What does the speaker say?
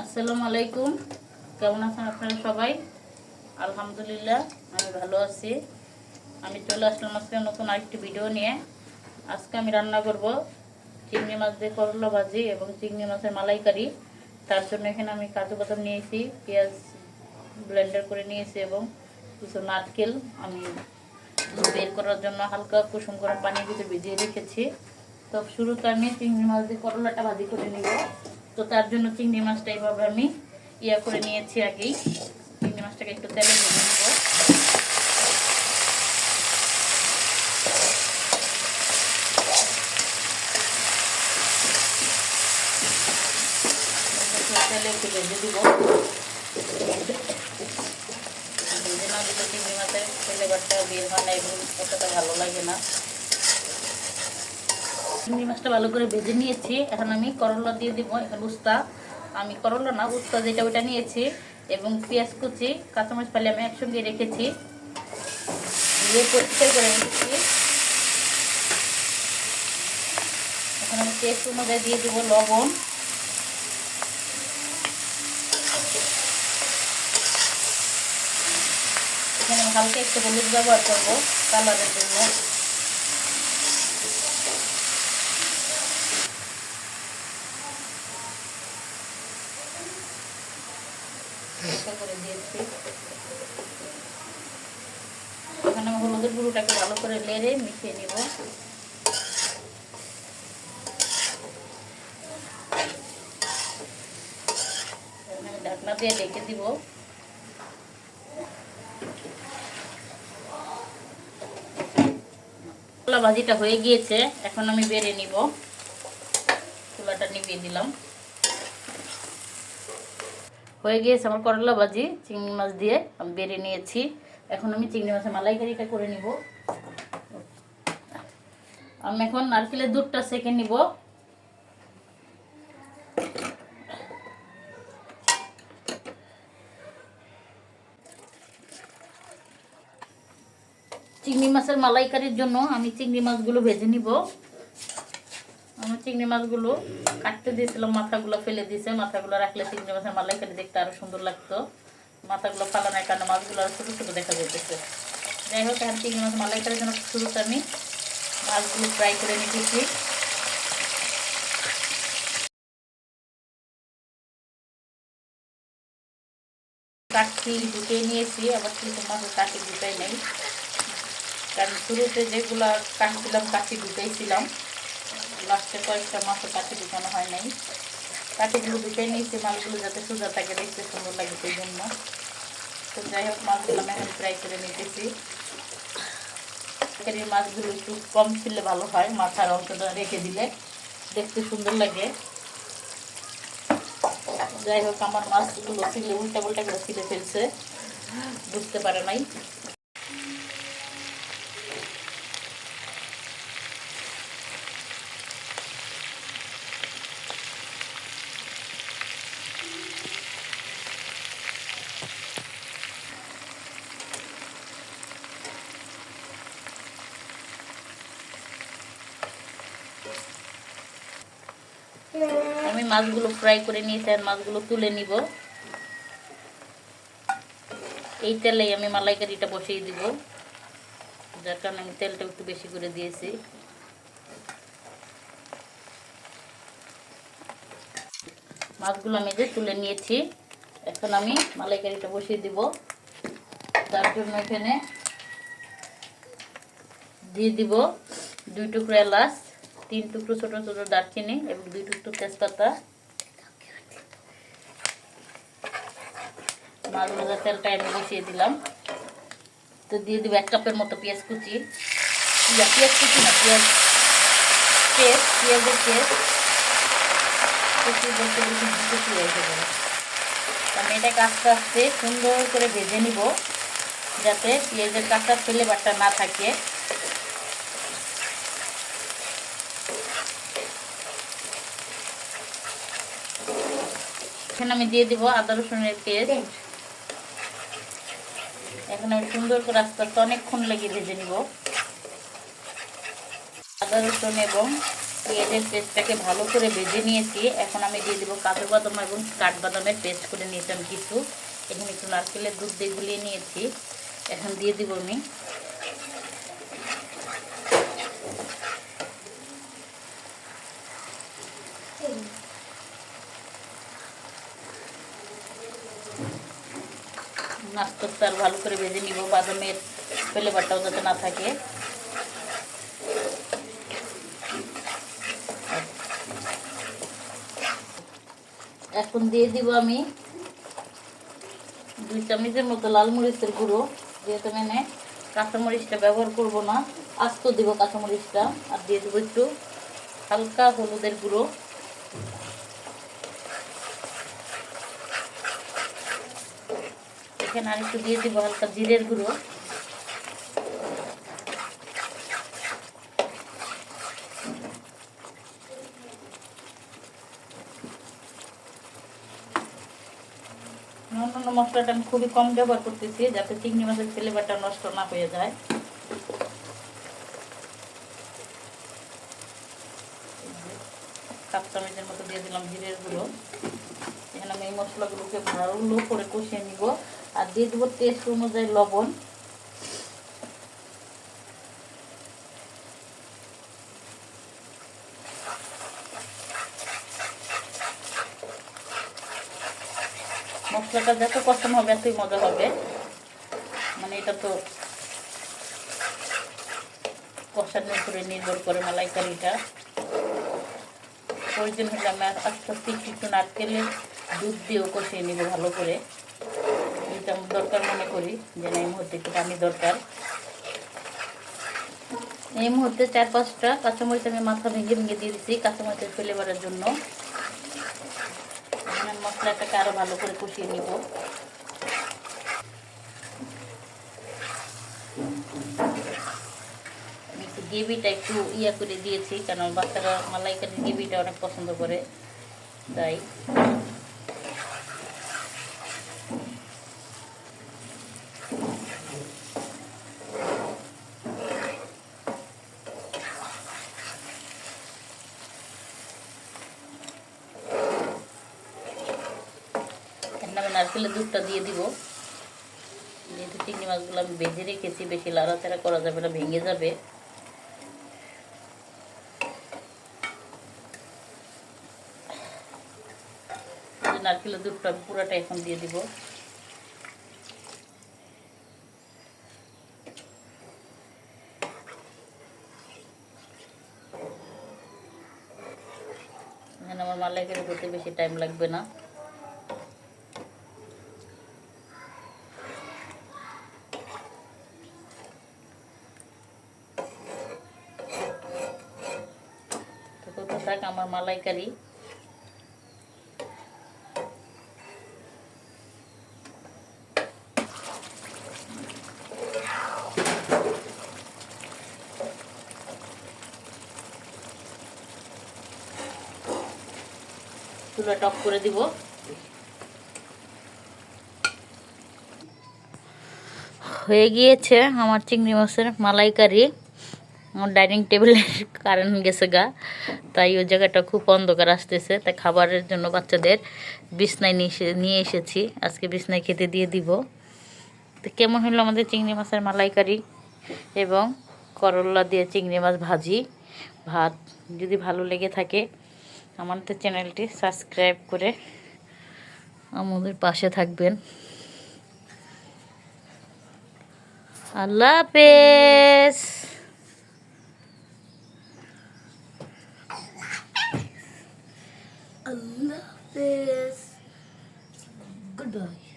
আসসালামু আলাইকুম। কেমন আছেন আপনারা সবাই? আলহামদুলিল্লাহ আমি ভালো আছি। আমি চলে আসলাম আজকে নতুন আরেকটি ভিডিও নিয়ে। আজকে আমি রান্না করব চিংড়ি মাছ দিয়ে করলা ভাজি এবং চিংড়ি মাছের মালাইকারি। তার জন্য এখানে আমি কাজু বাদাম নিয়েছি, পেঁয়াজ ব্লেন্ডার করে নিয়েছি এবং কিছু নারকেল আমি বের করার জন্য হালকা কুসুম গরম পানির ভিতরে ভিজিয়ে রেখেছি। তো শুরুতে আমি চিংড়ি মাছ দিয়ে করলাটা ভাজি করে নিব। তো তার জন্য চিংড়ি মাছটা এইভাবে আমি করে নিয়েছি আগেই। চিংড়ি মাছটাকে একটু তেলে ভেজে নেব। তেলে একটু ভেজে দিব। ভেজে না দিলে চিংড়ি মাছের ফ্লেভারটা বের হয় না এবং অতটা ভালো লাগে না। চিংড়ি মাছটা ভালো করে ভেজে নিয়েছি। এখন আমি করলা দিয়ে দিব। এখন উস্তা, আমি করলা না উস্তা যেটা ওইটা নিয়েছি এবং পেঁয়াজ কুচি কাঁচামরিচ ফালি আমি একসঙ্গে রেখেছি, দিয়ে পরিষ্কার করে রেখেছি। এখন আমি টেস্ট অনুযায়ী দিয়ে দেবো লবণ, এখানে আমি হালকা একটু হলুদ ব্যবহার করবো কালারের জন্য। করে দিয়েছি। এখন আমি হলুদের গুঁড়োটাকে ভালো করে নেড়ে মিশিয়ে নিব। ঢাকনা দিয়ে ঢেকে দিব। করলা ভাজিটা হয়ে গিয়েছে, এখন আমি বেড়ে নিব। চুলাটা নিভিয়ে দিলাম। হয়ে গিয়েছে আমার করলা ভাজি চিংড়ি মাছ দিয়ে আমি বেড়ে নিয়েছি। এখন আমি চিংড়ি মাছের মালাইকারিটা করে নিব। আমি এখন নারকেলের দুধটা সেঁকে নিব। চিংড়ি মাছের মালাইকারির জন্য আমি চিংড়ি মাছগুলো ভেজে নিব। আমি চিংড়ি মাছগুলো কাটতে দিয়েছিলাম, মাথাগুলো ফেলে দিয়েছে। মাথাগুলো রাখলে চিংড়ি মাছের মালাইকারি দেখতে আরো সুন্দর লাগতো। মাথাগুলো ফালানোর কারণে মাছগুলো আরো ছোটো ছোটো দেখা যেতেছে। যাই হোক, এখন চিংড়ি মাছ মালাইকারির জন্য শুরুতে আমি মাছগুলো ফ্রাই করে নিতেছি। কাঠি ঢুকিয়ে নিয়েছি, আবার কিছু মাছের কাঠি ঢুকাই নেই, কারণ শুরুতে যেগুলো কাটছিলাম কাঠি ঢুকাইছিলাম, লাস্টে কয়েকটা মাছের কাঠি ঢুকানো হয় নাই। কাঠিগুলো ঢুকাই নিয়েছি মাছগুলো যাতে সোজা থাকে, দেখতে সুন্দর লাগে সেই জন্য। তো যাই হোক, মাছগুলো আমি এখন ফ্রাই করে নিতেছি। মাছগুলো একটু কম ছিল ভালো হয়, মাথার অংশটা রেখে দিলে দেখতে সুন্দর লাগে। যাই হোক, আমার মাছগুলো ছিলে উল্টা পাল্টা করে ছিলে ফেলছে, বুঝতে পারে নাই। আমি মাছগুলো ফ্রাই করে নিয়েছি, আর মাছগুলো তুলে নিব। এই তেলেই আমি মালাইকারিটা বসিয়ে দিব, যার কারণে আমি তেলটা একটু বেশি করে দিয়েছি। মাছগুলো আমি যে তুলে নিয়েছি, এখন আমি মালাইকারিটা বসিয়ে দিব। তার জন্য এখানে দিয়ে দিব 2 টুকরো এলাচ, 3 টুকরো ছোট ছোট দারচিনি এবং 2 টুকরো তেজপাতা। মাছ ভাজার তেলটা আমি বসিয়ে দিলাম। তো দিয়ে দিব 1 কাপের মতো পেঁয়াজ কুচি। পেঁয়াজ কুচি না, পেঁয়াজের পেস্ট কুচি বলতে কুচি হয়ে যাবে। আমি এটাকে আস্তে আস্তে সুন্দর করে ভেজে নিব, যাতে পেঁয়াজের কাঁচা ফ্লেভারটা না থাকে। এখানে আমি দিয়ে দিব আদা রসুনের পেস্ট। এখন আমি সুন্দর করে আস্তে আস্তে অনেকক্ষণ লাগিয়ে ভেজে নিব। আদা রসুন এবং পেঁয়াজের পেস্টটাকে ভালো করে ভেজে নিয়েছি। এখন আমি দিয়ে দেবো কাজু বাদাম এবং কাঠবাদামের পেস্ট করে নিয়েছি আমি কিছু। এখানে একটু নারকেলের দুধ দিয়ে গুলিয়ে নিয়েছি। এখন দিয়ে দিব আমি নাস্তাটা ভালো করে ভেজে নিব, বাদামের ফ্লেভারটাও যাতে না থাকে। এখন দিয়ে দিব আমি 2 চামচের মতো লাল মরিচের গুঁড়ো, যেহেতু মানে কাঁচামরিচটা ব্যবহার করব না, আস্ত দিব কাঁচামরিচটা। আর দিয়ে দেবো একটু হালকা হলুদের গুঁড়ো, এখানে আর একটু দিয়ে দিব হালকা জিরের গুঁড়ো। অন্যান্য মশলাটা আমি খুবই কম ব্যবহার করতেছি, যাতে চিংড়ি মাছের ফ্লেভারটা নষ্ট না হয়ে যায়। হাফ চামচের মতো দিয়ে দিলাম জিরের গুঁড়ো। এখানে আমি এই মশলাগুলোকে ভালো করে কষিয়ে নিব। আর দিয়ে দেবো টেস্ট অনুযায়ী লবণ। মশলাটা যত কষানো হবে এতই মজা হবে। মানে এটা তো কষানোর উপরে নির্ভর করে মালাইকারিটা। প্রয়োজন হলে আমি আস্তে আস্তে একটু নারকেলের দুধ দিয়েও কষিয়ে নিব ভালো করে। এটা আমার দরকার মনে করি, যে না এই মুহূর্তে একটু পানি দরকার। এই মুহূর্তে 4-5টা কাঁচামরিচ আমি মাথা ভেঙে ভেঙে দিয়ে দিচ্ছি কাঁচামরিচের ফ্লেভারের জন্য। এখানে মশলাটাকে আরও ভালো করে কষিয়ে নিব। গ্রেভিটা একটু ইয়া করে দিয়েছি, কারণ বাচ্চারা মালাইকারির গ্রেভিটা অনেক পছন্দ করে, তাই। আমি নারকেলের দুধটা দিয়ে দিব। যেহেতু চিংড়ি মাছগুলো আমি ভেজে রেখেছি, বেশি লাড়াচাড়া করা যাবে না, ভেঙে যাবে। নারকেলের দুধটা পুরোটা এখন দিয়ে দিব। এখানে আমার মালাইকারি করতে বেশি টাইম লাগবে না। তো থাক আমার মালাইকারি। চুলাটা অফ করে দিব। হয়ে গিয়েছে আমার চিংড়ি মাছের মালাইকারি। আমার ডাইনিং টেবিলের কারেন্ট গেছে গা, তাই ওই জায়গাটা খুব অন্ধকার আসতেছে। তাই খাবারের জন্য বাচ্চাদের বিছনায় নিয়ে এসেছি, আজকে বিছনায় খেতে দিয়ে দিব। তো কেমন হলো আমাদের চিংড়ি মাছের মালাইকারি এবং করলা দিয়ে চিংড়ি মাছ ভাজি ভাত। যদি ভালো লেগে থাকে আমাদের চ্যানেলটি সাবস্ক্রাইব করে আমাদের পাশে থাকবেন। আল্লাহ হাফেজ। আল্লাহ হাফেজ। Good bye.